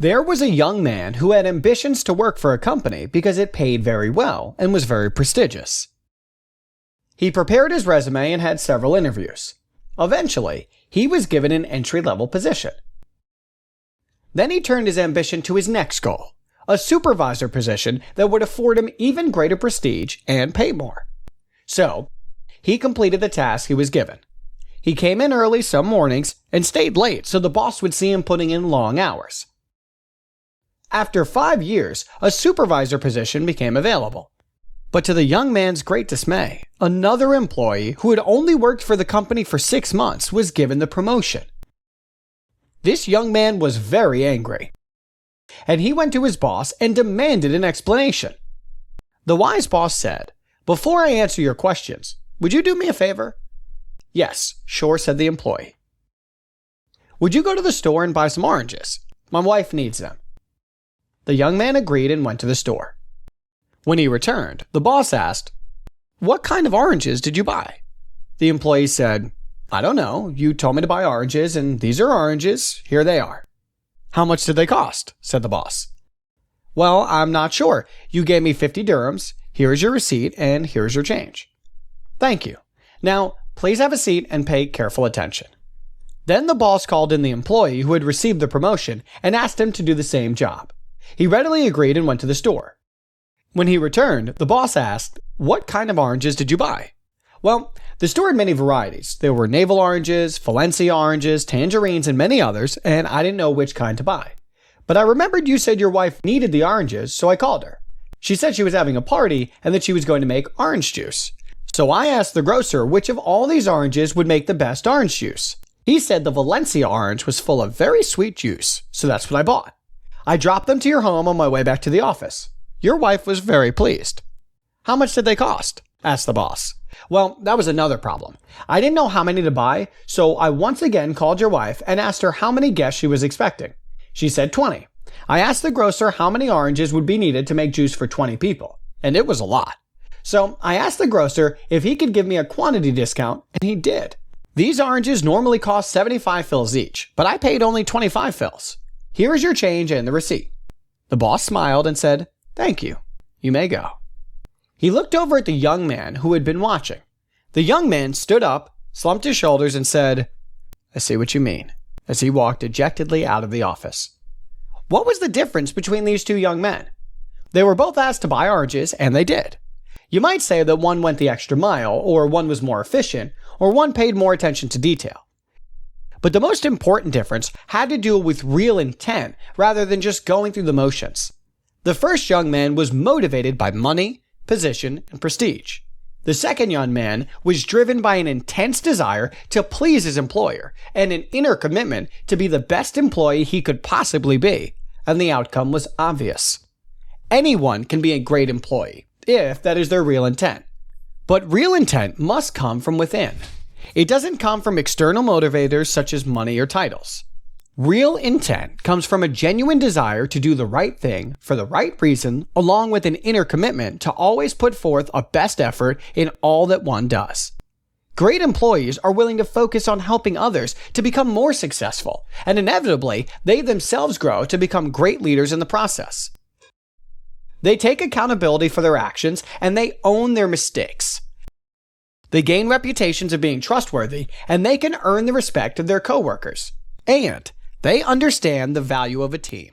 There was a young man who had ambitions to work for a company because it paid very well and was very prestigious. He prepared his resume and had several interviews. Eventually, he was given an entry-level position. Then he turned his ambition to his next goal, a supervisor position that would afford him even greater prestige and pay more. So, he completed the task he was given. He came in early some mornings and stayed late so the boss would see him putting in long hours. After 5 years, a supervisor position became available. But to the young man's great dismay, another employee who had only worked for the company for 6 months was given the promotion. This young man was very angry, and he went to his boss and demanded an explanation. The wise boss said, "Before I answer your questions, would you do me a favor?" "Yes, sure," said the employee. "Would you go to the store and buy some oranges? My wife needs them." The young man agreed and went to the store. When he returned, the boss asked, "What kind of oranges did you buy?" The employee said, "I don't know. You told me to buy oranges, and these are oranges. Here they are." "How much did they cost?" said the boss. "Well, I'm not sure. You gave me 50 dirhams. Here is your receipt, and here's your change." "Thank you. Now, please have a seat and pay careful attention." Then the boss called in the employee who had received the promotion and asked him to do the same job. He readily agreed and went to the store. When he returned, the boss asked, "What kind of oranges did you buy?" "Well, the store had many varieties. There were navel oranges, Valencia oranges, tangerines, and many others, and I didn't know which kind to buy. But I remembered you said your wife needed the oranges, so I called her. She said she was having a party and that she was going to make orange juice. So I asked the grocer which of all these oranges would make the best orange juice. He said the Valencia orange was full of very sweet juice, so that's what I bought. I dropped them to your home on my way back to the office. Your wife was very pleased." "How much did they cost?" asked the boss. "Well, that was another problem. I didn't know how many to buy, so I once again called your wife and asked her how many guests she was expecting. She said 20. I asked the grocer how many oranges would be needed to make juice for 20 people, and it was a lot. So I asked the grocer if he could give me a quantity discount, and he did. These oranges normally cost 75 fils each, but I paid only 25 fils. Here is your change and the receipt." The boss smiled and said, "Thank you. You may go." He looked over at the young man who had been watching. The young man stood up, slumped his shoulders, and said, "I see what you mean," as he walked dejectedly out of the office. What was the difference between these two young men? They were both asked to buy oranges, and they did. You might say that one went the extra mile, or one was more efficient, or one paid more attention to detail. But the most important difference had to do with real intent rather than just going through the motions. The first young man was motivated by money, position, and prestige. The second young man was driven by an intense desire to please his employer and an inner commitment to be the best employee he could possibly be, and the outcome was obvious. Anyone can be a great employee, if that is their real intent. But real intent must come from within. It doesn't come from external motivators such as money or titles. Real intent comes from a genuine desire to do the right thing for the right reason, along with an inner commitment to always put forth a best effort in all that one does. Great employees are willing to focus on helping others to become more successful, and inevitably, they themselves grow to become great leaders in the process. They take accountability for their actions, and they own their mistakes. They gain reputations of being trustworthy, and they can earn the respect of their coworkers. And they understand the value of a team.